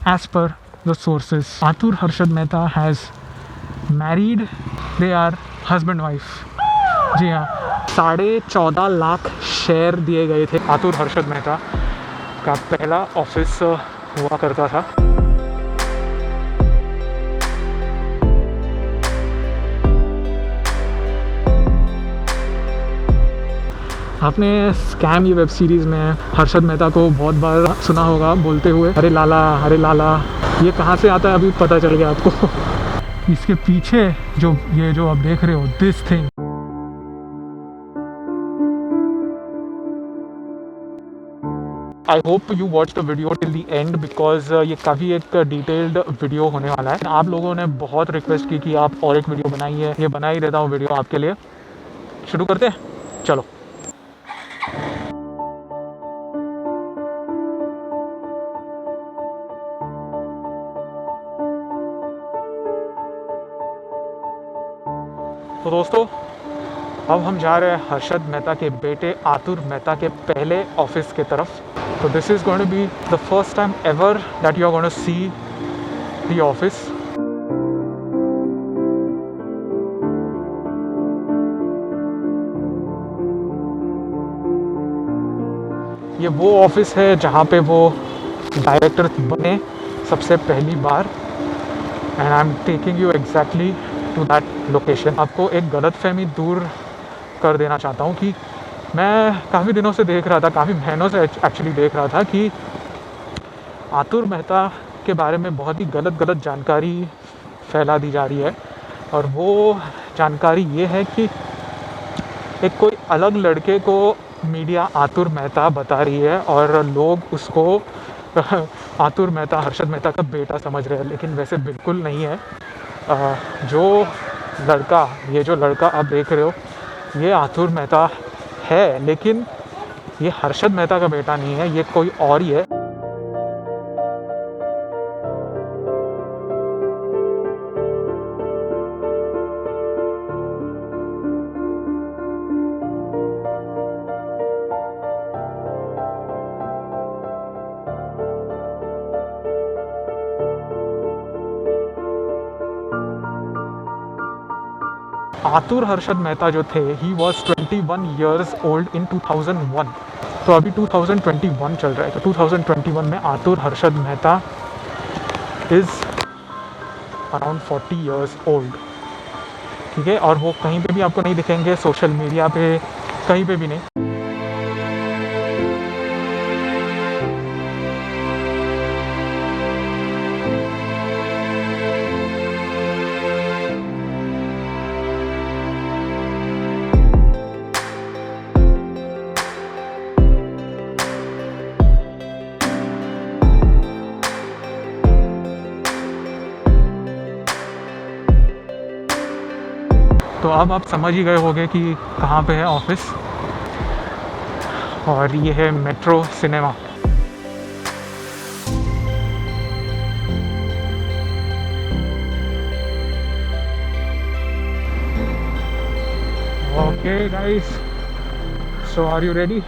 as per the sources, Atur Harshad Mehta has married. They are husband wife. जी हाँ, 14.5 lakh share दिए गए थे। आतुर हर्षद मेहता का पहला ऑफिस हुआ करता था। आपने स्कैम ये वेब सीरीज़ में हर्षद मेहता को बहुत बार सुना होगा बोलते हुए, अरे लाला अरे लाला। ये कहाँ से आता है अभी पता चल गया आपको। इसके पीछे जो आप देख रहे हो, this thing, I hope you watch the video till the end because ये काफ़ी एक डिटेल्ड वीडियो होने वाला है। आप लोगों ने बहुत रिक्वेस्ट की कि आप और एक वीडियो बनाइए, ये बना ही देता हूँ वीडियो आपके लिए। शुरू करते हैं, चलो। तो दोस्तों, अब हम जा रहे हैं हर्षद मेहता के बेटे आतुर मेहता के पहले ऑफिस के तरफ। तो this is going to be the first time ever that you are going to see the office. ये वो ऑफिस है जहाँ पे वो डायरेक्टर बने सबसे पहली बार, and I am taking you exactly to that location. आपको एक गलतफहमी दूर कर देना चाहता हूँ कि मैं काफ़ी दिनों से देख रहा था, काफ़ी महीनों से एक्चुअली देख रहा था कि आतुर मेहता के बारे में बहुत ही गलत जानकारी फैला दी जा रही है। और वो जानकारी ये है कि एक कोई अलग लड़के को मीडिया आतुर मेहता बता रही है और लोग उसको आतुर मेहता, हर्षद मेहता का बेटा समझ रहे हैं, लेकिन वैसे बिल्कुल नहीं है। ये जो लड़का आप देख रहे हो, ये आतुर मेहता है, लेकिन ये हर्षद मेहता का बेटा नहीं है, ये कोई और ही है। आतुर हर्षद मेहता जो थे, he was 21 years old in 2001। तो अभी 2021 चल रहा है, तो 2021 में आतुर Harshad Mehta is around 40 years old. ठीक है, और वो कहीं पे भी आपको नहीं दिखेंगे, सोशल मीडिया पे कहीं पे भी नहीं। तो अब आप समझ ही गए होंगे कि कहाँ पे है ऑफिस, और ये है metro cinema. Okay guys, so are you ready?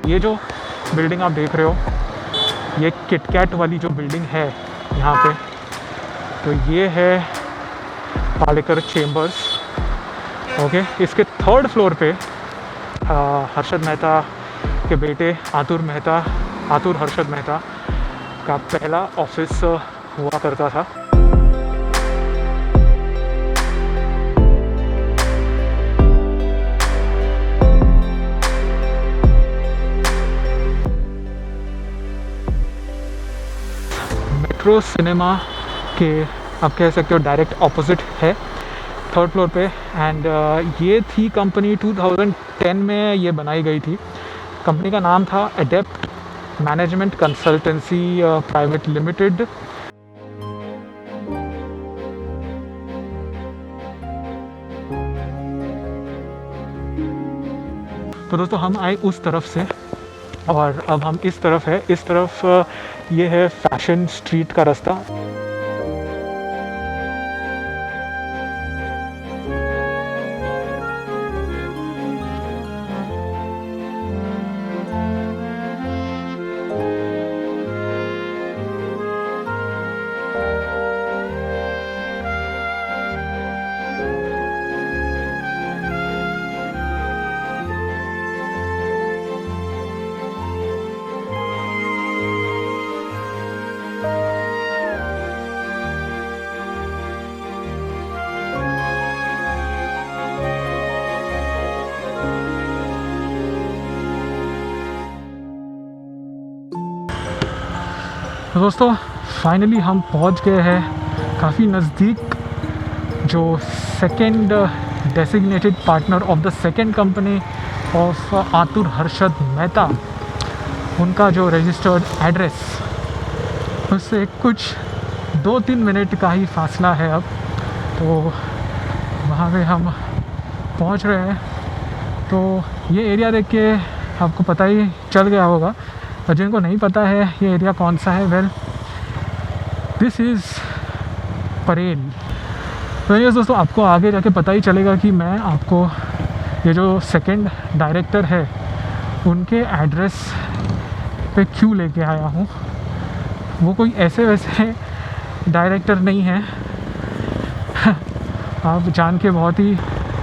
ये जो बिल्डिंग आप देख रहे हो, ये किटकैट वाली जो बिल्डिंग है यहाँ पे, तो ये है पालेकर चेम्बर्स। ओके, इसके 3rd फ्लोर पे हर्षद मेहता के बेटे आतुर हर्षद मेहता का पहला ऑफिस हुआ करता था। मेट्रो सिनेमा के आप कह सकते हो डायरेक्ट ऑपोजिट है, 3rd फ्लोर पे। एंड ये थी कंपनी 2010 में ये बनाई गई थी। कंपनी का नाम था Adept Management Consultancy Private Limited. तो दोस्तों, हम आए उस तरफ से और अब हम इस तरफ है, इस तरफ ये है फैशन स्ट्रीट का रास्ता। तो दोस्तों फाइनली हम पहुंच गए हैं काफ़ी नज़दीक, जो second designated partner of the second company of Atur Harshad Mehta, उनका जो रजिस्टर्ड एड्रेस, उससे कुछ 2-3 मिनट का ही फासला है अब। तो वहाँ पे हम पहुँच रहे हैं। तो ये एरिया देख के आपको पता ही चल गया होगा, और जिनको नहीं पता है ये एरिया कौन सा है, वेल दिस इज़ परेल। तो ये दोस्तों आपको आगे जाके पता ही चलेगा कि मैं आपको ये जो सेकंड डायरेक्टर है उनके एड्रेस पे क्यों लेके आया हूँ। वो कोई ऐसे वैसे डायरेक्टर नहीं है, आप जान के बहुत ही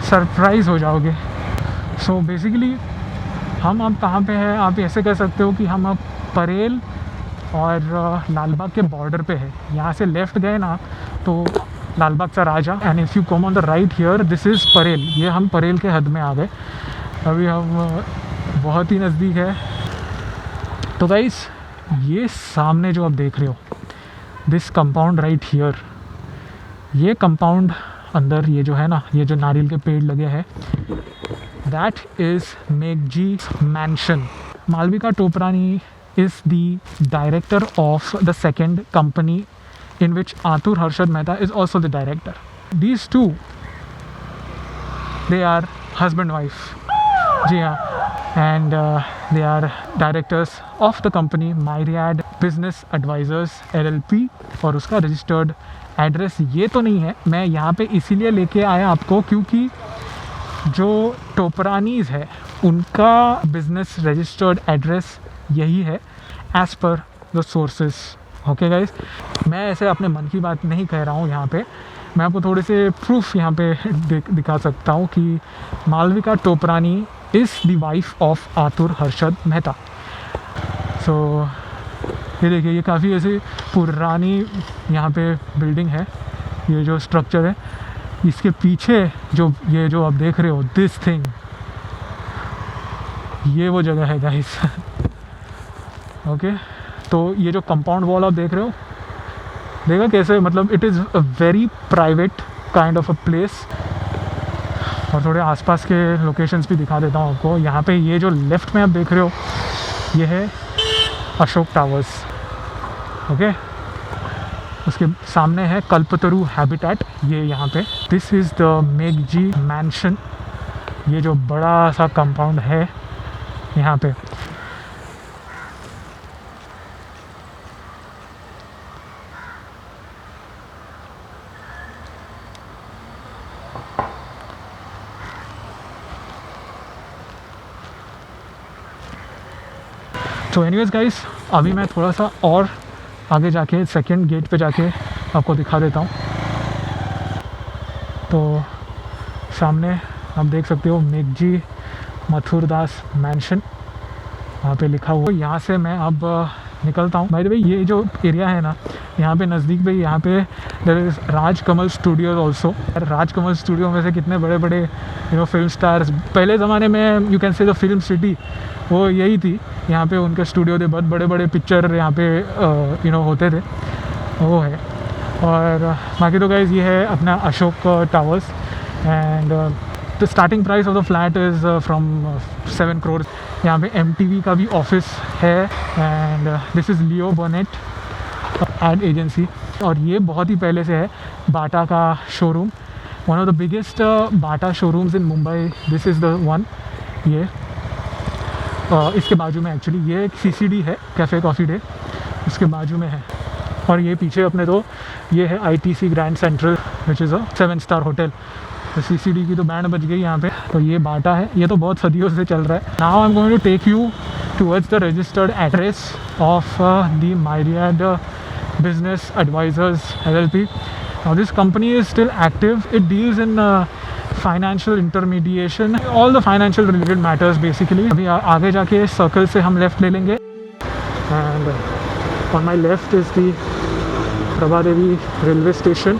सरप्राइज़ हो जाओगे। सो बेसिकली हम अब कहाँ पे हैं, आप ऐसे कह सकते हो कि हम अब परेल और लालबाग के बॉर्डर पे है। यहाँ से लेफ़्ट गए ना तो लालबाग का राजा, and if you come on the right here this is Parel. ये हम परेल के हद में आ गए, अभी हम बहुत ही नज़दीक है। तो गाइस ये सामने जो आप देख रहे हो, दिस कंपाउंड राइट हियर, ये कंपाउंड अंदर ये जो है ना, ये जो नारियल के पेड़ लगे हैं, that is Megji Mansion. Malvika Toprani is the director of the second company in which Atur Harshad Mehta is also the director. These two, they are husband wife. जी हाँ, and they are directors of the company Myriad Business Advisors LLP, और उसका registered address ये तो नहीं है। मैं यहाँ पे इसीलिए लेके आया आपको क्योंकि जो टोपरानीज़ है उनका बिज़नेस रजिस्टर्ड एड्रेस यही है as per the sources. Okay guys, मैं ऐसे अपने मन की बात नहीं कह रहा हूँ यहाँ पे, मैं आपको थोड़े से प्रूफ यहाँ पे दिखा सकता हूँ कि Malvika Toprani is the wife of Atur Harshad Mehta. सो ये देखिए, ये काफ़ी ऐसी पुरानी यहाँ पे बिल्डिंग है, ये जो स्ट्रक्चर है, इसके पीछे जो ये जो आप देख रहे हो दिस थिंग, ये वो जगह है गाइस। ओके, तो ये जो कंपाउंड वॉल आप देख रहे हो, देखा कैसे, मतलब it is a very private kind of a place. और थोड़े आसपास के लोकेशंस भी दिखा देता हूँ आपको। यहाँ पे ये जो लेफ़्ट में आप देख रहे हो, ये है अशोक टावर्स। ओके, उसके सामने है कल्पतरु हैबिटेट, ये यहाँ पे। This is the Meghji mention, ये जो बड़ा सा कंपाउंड है यहाँ पे। तो एनीवेज गाइस, अभी मैं थोड़ा सा और आगे जाके सेकंड गेट पे जाके आपको दिखा देता हूँ। तो सामने आप देख सकते हो मेघजी मथुरदास मैंशन, वहाँ पे लिखा हुआ। यहाँ से मैं अब निकलता हूँ। भाई भाई ये जो एरिया है ना, यहाँ पे नज़दीक में, यहाँ पे there is Rajkamal studios also. Rajkamal studio में से कितने बड़े बड़े फिल्म स्टार्स, पहले ज़माने में you can say the film city वो यही थी। यहाँ पे उनके स्टूडियो थे, बहुत बड़े बड़े पिक्चर यहाँ पे होते थे, वो है। और बाकी तो गाइज़ ये है अपना Ashok towers, and the starting price of the flat is from 7 crore. यहाँ पे MTV का भी ऑफिस है, and this is Leo बर्नेट ad agency. और ये बहुत ही पहले से है बाटा का showroom, one of the biggest Bata showrooms in Mumbai, this is the one. ये इसके बाजू में एक्चुअली ये एक CCD है, कैफ़े कॉफ़ी डे, इसके बाजू में है। और ये पीछे अपने तो ये है ITC grand central which is a 7 star hotel. तो CCD की तो बैंड बज गई यहाँ पे। तो ये बाटा है, ये तो बहुत सदियों से चल रहा है। Now I am going to take you towards the registered address of the Myriad Business Advisors LLP. Now this company is still active. It deals in financial intermediation, all the financial related matters basically. अभी आगे जाके circle से हम left ले लेंगे and on my left is the Prabhadevi railway station.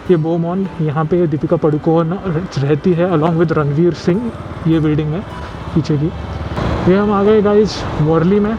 ये beaumont, यहाँ पे दीपिका पादुकोण रहती है अलॉन्ग विद रणवीर सिंह। ये बिल्डिंग है पीछे की। ये हम आ गए गाइज वर्ली में।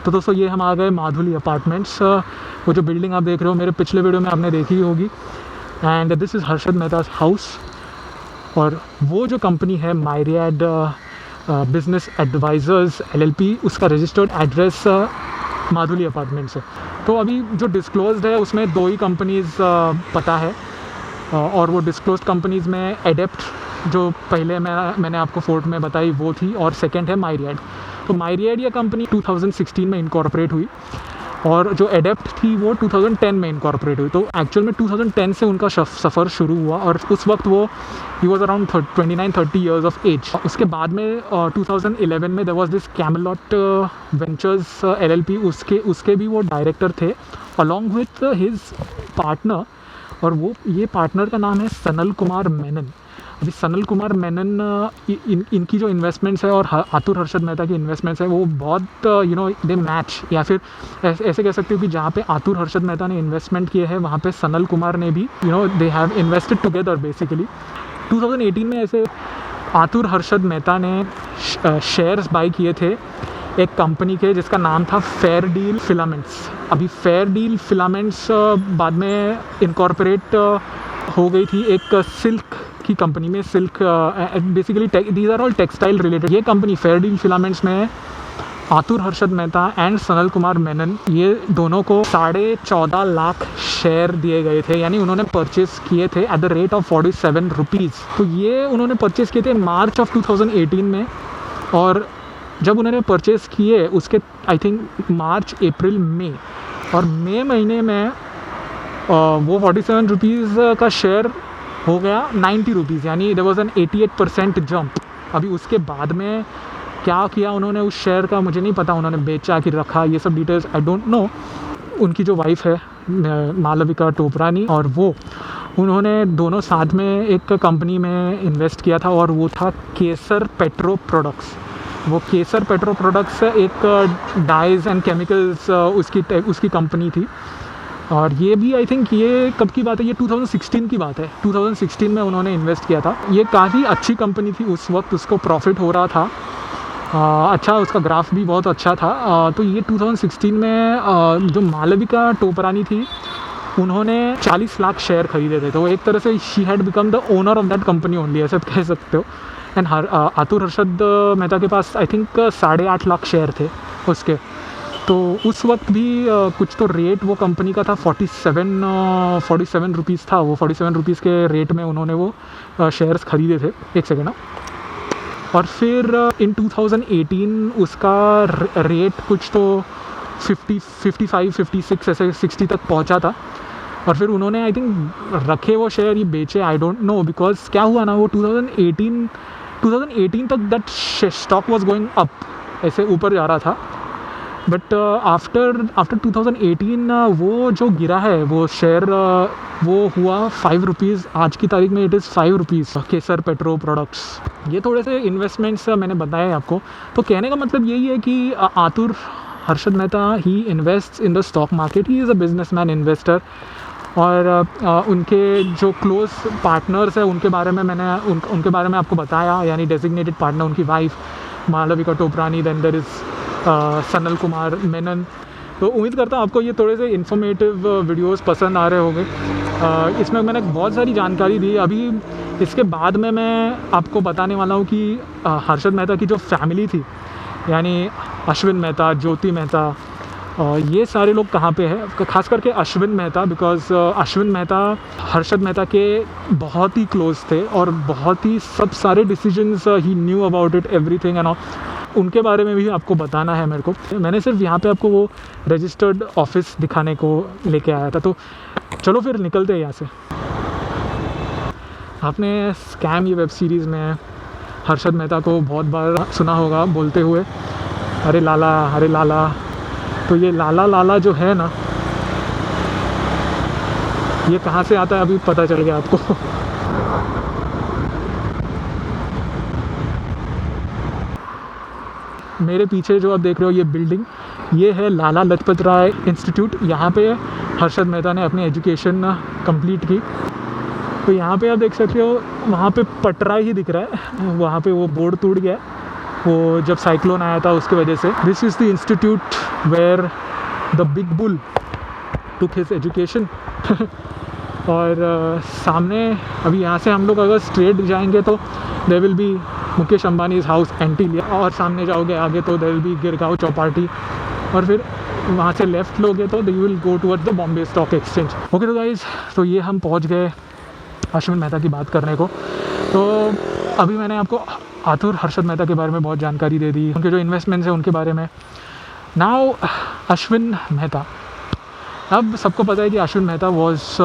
तो दोस्तों ये हम आ गए माधुली अपार्टमेंट्स। वो जो बिल्डिंग आप देख रहे हो मेरे पिछले वीडियो में आपने देखी होगी। And this is Harshad Mehta's house. और वो जो कंपनी है Myriad बिजनेस एडवाइज़र्स LLP, उसका रजिस्टर्ड एड्रेस माधुली अपार्टमेंट्स है। तो अभी जो डिस्क्लोज्ड है उसमें 2 ही कंपनीज़ पता है। और वो डिस्क्लोज्ड कंपनीज़ में एडेप्ट जो पहले मैंने आपको फोर्ट में बताई वो थी, और सेकंड है Myriad। तो Myriad ये कंपनी 2016 में इनकॉर्पोरेट हुई और जो एडेप्ट थी वो 2010 में इनकॉर्पोरेट हुई। तो एक्चुअल में 2010 से उनका सफ़र शुरू हुआ और उस वक्त वो he was around 29-30 years of age. उसके बाद में 2011 में there was this Camelot ventures LLP, उसके भी वो डायरेक्टर थे अलॉन्ग विथ हिज पार्टनर। और वो ये पार्टनर का नाम है सनल कुमार मेनन। अभी सनल कुमार मेनन इनकी जो इन्वेस्टमेंट्स है और आतुर हर्षद मेहता की इन्वेस्टमेंट्स है वो बहुत दे मैच, या फिर ऐसे कह सकते हो कि जहाँ पे आतुर हर्षद मेहता ने इन्वेस्टमेंट किए हैं वहाँ पे सनल कुमार ने भी they have invested together basically. 2018 में ऐसे आतुर हर्षद मेहता ने शेयर्स बाई किए थे एक कंपनी के जिसका नाम था फेयर डील फिलामेंट्स। अभी फेयर डील फिलामेंट्स बाद में इनकॉर्पोरेट हो गई थी एक सिल्क की कंपनी में। Silk basically these are all textile related. ये कंपनी फेयर डील फिलामेंट्स में आतुर हर्षद मेहता एंड सनल कुमार मेनन, ये दोनों को 14.5 लाख शेयर दिए गए थे, यानी उन्होंने परचेस किए थे at the rate of 47 rupees. तो ये उन्होंने परचेस किए थे मार्च ऑफ 2018 में, और जब उन्होंने परचेस किए उसके आई थिंक मार्च अप्रैल मई, और मई महीने में वो 47 रुपीज़ का शेयर हो गया 90 रुपीज़, यानी देयर वाज एन 88% जंप। अभी उसके बाद में क्या किया उन्होंने उस शेयर का मुझे नहीं पता, उन्होंने बेचा कि रखा, ये सब डिटेल्स आई डोंट नो। उनकी जो वाइफ है मालविका टोपरानी, और वो उन्होंने दोनों साथ में एक कंपनी में इन्वेस्ट किया था और वो था केसर पेट्रो प्रोडक्ट्स। वो केसर पेट्रो प्रोडक्ट्स एक डाइज एंड केमिकल्स उसकी कंपनी थी। और ये भी आई थिंक ये कब की बात है, ये 2016 की बात है। 2016 में उन्होंने इन्वेस्ट किया था। ये काफ़ी अच्छी कंपनी थी उस वक्त, उसको प्रॉफिट हो रहा था अच्छा, उसका ग्राफ भी बहुत अच्छा था। तो ये 2016 में जो मालविका टोपरानी थी उन्होंने 40 लाख शेयर खरीदे थे। तो एक तरह से she had become the owner of that company only, ऐसे कह सकते हो। एंड आतुर हर्षद मेहता के पास आई थिंक 8.5 लाख शेयर थे उसके। तो उस वक्त भी कुछ तो रेट वो कंपनी का था 47 रुपीज़ था। वो 47 रुपीज़ के रेट में उन्होंने वो शेयर्स खरीदे थे। एक सेकेंड। और फिर इन 2018 उसका रेट कुछ तो 55-56 ऐसे 60 तक पहुंचा था। और फिर उन्होंने आई थिंक रखे वो शेयर, ये बेचे, आई डोंट नो। बिकॉज क्या हुआ ना, वो 2018 तक that stock was going up, ऐसे ऊपर जा रहा था। बट आफ्टर 2018 वो जो गिरा है वो शेयर वो हुआ 5 रुपीज़, आज की तारीख में it is 5 rupees. Kesar petro products, ये थोड़े से इन्वेस्टमेंट्स मैंने बताए आपको। तो कहने का मतलब यही है कि Atur Harshad Mehta he invest in the stock market, he is a businessman investor. और उनके जो क्लोज पार्टनर्स हैं उनके बारे में मैंने उनके बारे में आपको बताया, यानी डेजिग्नेटेड पार्टनर उनकी wife Malvika Toprani, then there is Sanal Kumar Menon. तो उम्मीद करता हूँ आपको ये थोड़े से इन्फॉर्मेटिव वीडियोस पसंद आ रहे होंगे। इसमें मैंने बहुत सारी जानकारी दी। अभी इसके बाद में मैं आपको बताने वाला हूँ कि हर्षद मेहता की जो फैमिली थी, यानी अश्विन मेहता, ज्योति मेहता, ये सारे लोग कहाँ पे है, खास करके अश्विन मेहता, बिकॉज अश्विन मेहता हर्षद मेहता के बहुत ही क्लोज थे और बहुत ही सब सारे decisions he knew about it everything and all. उनके बारे में भी आपको बताना है मेरे को। मैंने सिर्फ यहाँ पे आपको वो रजिस्टर्ड ऑफिस दिखाने को लेके आया था। तो चलो फिर निकलते हैं यहाँ से। आपने स्कैम ये वेब सीरीज़ में हर्षद मेहता को बहुत बार सुना होगा बोलते हुए, अरे लाला, अरे लाला। तो ये लाला लाला जो है ना, ये कहाँ से आता है अभी पता चल गया आपको। मेरे पीछे जो आप देख रहे हो ये बिल्डिंग, ये है लाला लजपत राय इंस्टीट्यूट। यहाँ पे हर्षद मेहता ने अपनी एजुकेशन कंप्लीट की। तो यहाँ पे आप देख सकते हो, वहाँ पे पटरा ही दिख रहा है, वहाँ पे वो बोर्ड टूट गया वो जब साइक्लोन आया था उसके वजह से। This is the institute where the big bull took his education. और सामने अभी यहाँ से हम लोग अगर स्ट्रेट जाएंगे तो there will be Mukesh Ambani house Antilia, और सामने जाओगे आगे तो there will be Girgaon Chowpatty, और फिर वहाँ से लेफ़्ट लोगे तो you will go towards the Bombay stock exchange. Okay तो गाइज़, तो ये हम पहुँच गए अश्विन मेहता की बात करने को। तो अभी मैंने आपको आतुर हर्षद मेहता के बारे में बहुत जानकारी दे दी, उनके जो इन्वेस्टमेंट्स हैं उनके बारे में। नाउ अश्विन मेहता, अब सबको पता है कि Ashwin Mehta was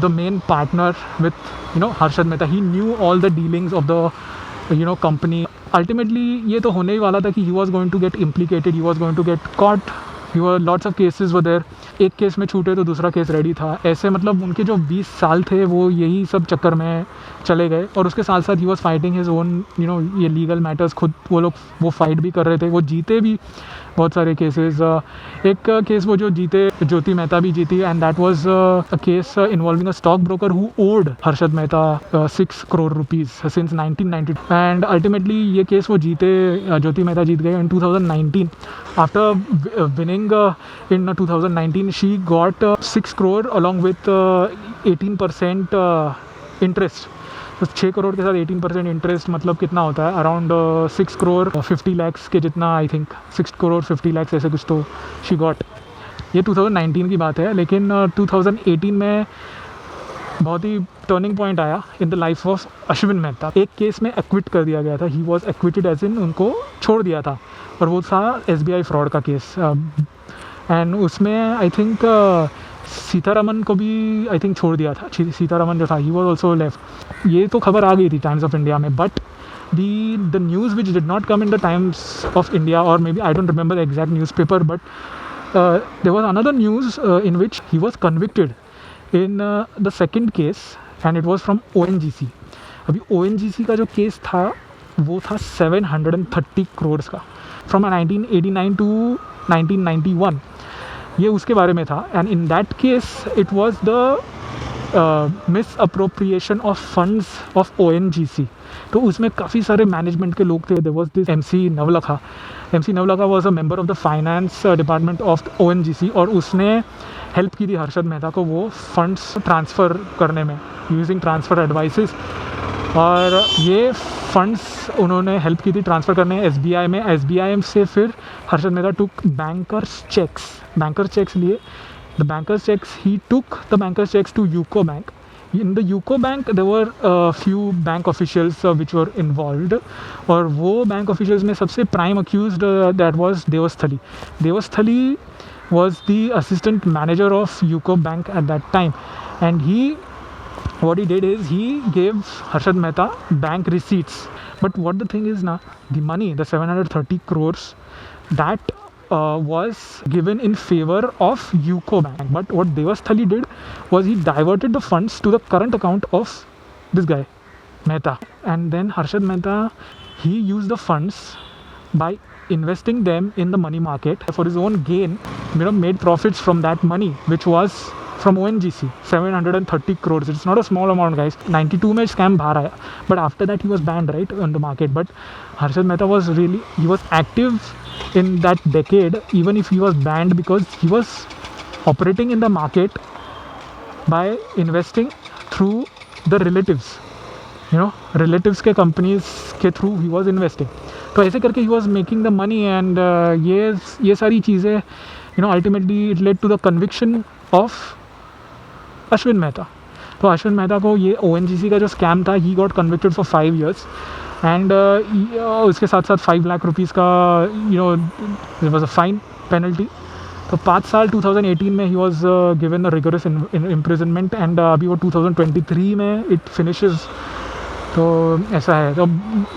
the main partner with Harshad Mehta. He knew all the dealings of the company. Ultimately ये तो होने ही वाला था कि he was going to get implicated, he was going to get caught, he were lots of cases were there. एक case में छूटे तो दूसरा केस रेडी था। ऐसे मतलब उनके जो 20 साल थे वो यही सब चक्कर में चले गए। और उसके साथ साथ he was fighting his own ये लीगल मैटर्स, खुद वो फाइट भी कर रहे थे, वो जीते भी बहुत सारे केसेस। एक केस वो जो जीते, ज्योति मेहता भी जीती, and that was a case involving a stock broker who old Harshad Mehta 6 crore rupees since 1992। And ultimately ये केस वो जीते, ज्योति मेहता जीत गए इन 2019। After winning in 2019 she got 6 crore along with 18% interest। तो 6 करोड़ के साथ 18% इंटरेस्ट मतलब कितना होता है, अराउंड 6 करोड़ 50 लैक्स के जितना, आई थिंक 6 करोड़ 50 लैक्स ऐसे कुछ तो शी गॉट। ये 2019 की बात है। लेकिन 2018 में बहुत ही टर्निंग पॉइंट आया in the life of Ashwin Mehta. एक केस में एक्विट कर दिया गया था, he was acquitted as in, उनको छोड़ दिया था, और वो था SBI फ्रॉड का केस। एंड उसमें आई थिंक सीतारमन को भी आई थिंक छोड़ दिया था। सीतारमन जो था ही वॉज ऑल्सो लेफ्ट। ये तो खबर आ गई थी टाइम्स ऑफ इंडिया में, but the news which did not come in the Times of India, और maybe I don't remember the exact newspaper, but there was another news in which he was convicted in the second case, and it was from ONGC। अभी ONGC का जो case था वो था 730 करोड़ का, from 1989 to 1991। ये उसके बारे में था। And in that case it was the misappropriation of funds of ONGC। तो उसमें काफ़ी सारे मैनेजमेंट के लोग थे। There was this MC Navlakha was a member of the finance department of ONGC, और उसने हेल्प की थी हर्षद मेहता को वो फंड्स ट्रांसफ़र करने में, यूजिंग ट्रांसफ़र एडवाइसेस। और ये फंड्स उन्होंने हेल्प की थी ट्रांसफ़र करने SBI में। SBI से फिर Harshad Mehta took bankers cheques लिए। The bankers cheques he took the bankers cheques to UCO bank. In the UCO bank there were few bank officials which were involved, और वो बैंक officials में सबसे prime accused that was Devasthali was the assistant manager of UCO bank at that time, and what he did is he gave Harshad Mehta bank receipts. But what the thing is now, the money, the 730 crores, that was given in favor of UCO Bank. But what Devasthali did was he diverted the funds to the current account of this guy Mehta, and then Harshad Mehta, he used the funds by investing them in the money market for his own gain, made profits from that money, which was from ONGC, 730 crores. It's not a small amount, guys. 92 में scam बाहर आया, but after that he was banned, right, on the market. But Harshad Mehta was active in that decade, even if he was banned, because he was operating in the market by investing through the relatives, relatives के companies के through he was investing. तो ऐसे करके he was making the money, and ये सारी चीज़ें ultimately it led to the conviction of Ashwin Mehta. तो अश्विन मेहता को ये ONGC का जो स्कैम था, he got convicted for 5 years, and उसके साथ साथ 5 लाख रुपीज़ का it was a fine penalty. तो 5 साल 2018 में he was given a rigorous imprisonment, and अभी वो 2023 में इट फिनिशेस. तो ऐसा है. तो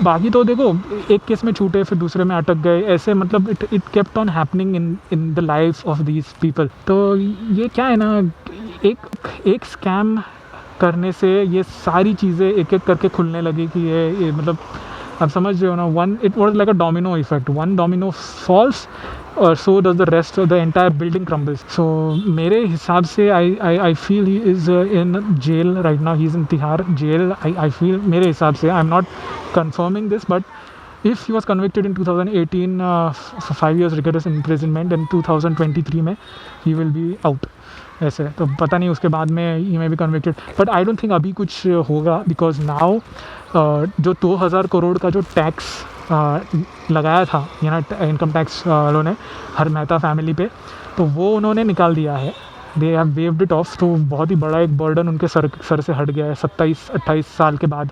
बाकी तो देखो, एक केस में छूटे, फिर दूसरे में अटक गए, ऐसे मतलब it kept on happening in the life of these people. तो ये क्या है ना, एक स्कैम करने से ये सारी चीज़ें एक एक करके खुलने लगी कि ये मतलब आप समझ रहे हो ना. It was like a domino effect. One domino falls और so does the rest of the entire building crumbles. So मेरे हिसाब से I feel he is in jail right now. He is in Tihar jail. I feel, मेरे हिसाब से, I am not confirming this, but if he was convicted in 2018 for 5 years rigorous imprisonment, and 2023 में he will be out. ऐसे तो पता नहीं उसके बाद में ही may be convicted, but I don't think अभी कुछ होगा, because now जो 2000 करोड़ का जो टैक्स लगाया था इनकम टैक्स वालों ने हर मेहता फैमिली पे, तो वो उन्होंने निकाल दिया है. They have waived it of. तो बहुत ही बड़ा एक बर्डन उनके सर से हट गया है 27-28 साल के बाद.